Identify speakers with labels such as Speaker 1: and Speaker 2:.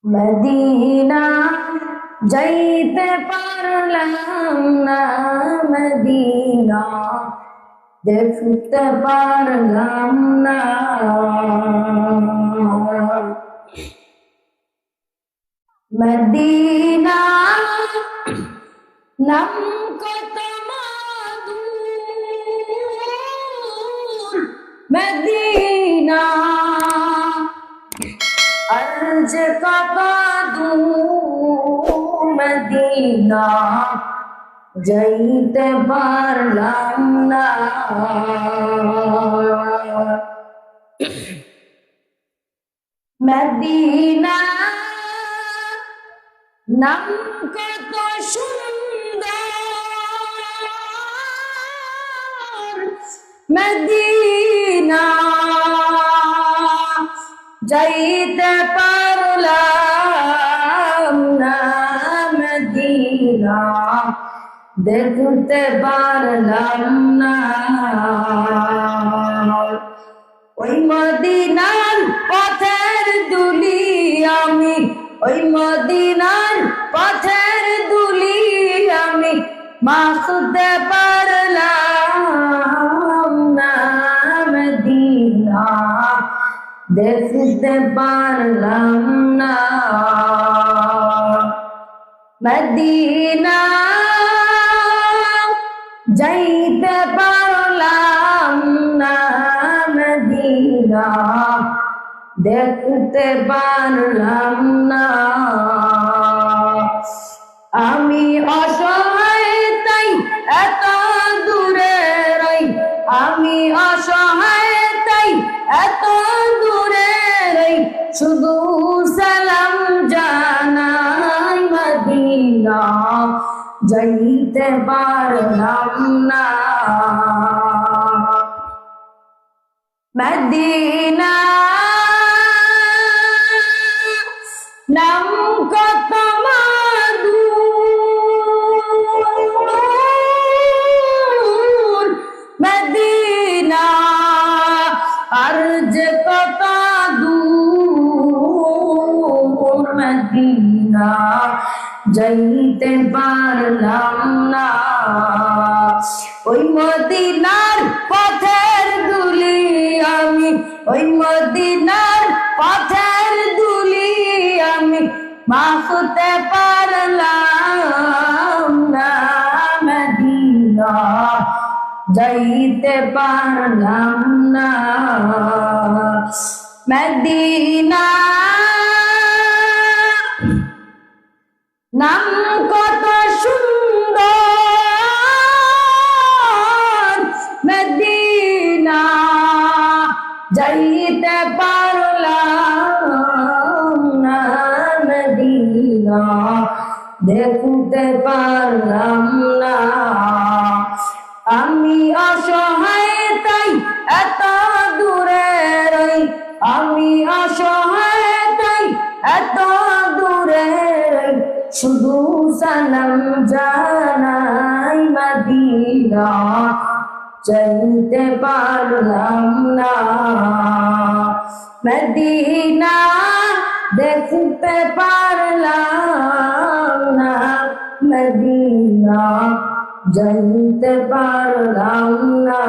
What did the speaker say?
Speaker 1: Medina যাইতে পারলাম না, মদিনা দেখতে পারলাম না। মদিনা নাম কত মধুর, মদিনা अर्ज कत दूर, मदीना যাইতে পারলাম না। মদিনা নাম কত সুন্দর, মদিনা যাইতে পারলাম না, মদিনা দেখতে পারলাম না। ওই মদিনার পথের ধুলি আমি, ওই মদিনার পথের ধুলি আমি মাখতে পারলাম না, মদিনা দেখতে পারলাম না। মদিনা যাইতে পারলাম না, মদিনা দেখতে পারলাম না। আমি অসহায় তাই এত দূরে রই, আমি অসহায় তাই এত দূরে রই, শুধু সালাম জানাই, মদিনা যাইতে পারলাম না। মদিনা নাম কত মধুর, মদিনা अर्ज कत दूर, मदीना যাইতে পারলাম না। ওই মদিনার পথের ধুলি আমি, ওই মদিনার পথের ধুলি আমি মাখতে পারলাম না, মদিনা যাইতে পারলাম না। মদিনা নাম কত সুন্দর, মদিনা যাইতে পারলাম না, মদিনা দেখতে পারলাম না। আমি অসহায় তাই এত দূরে রই, আমি অসহায় তাই এত দূরে রই, শুধু সালাম জানাই, মদিনা যাইতে পারলাম না। মদিনা দেখতে পারলাম না, মদিনা যাইতে পারলাম না।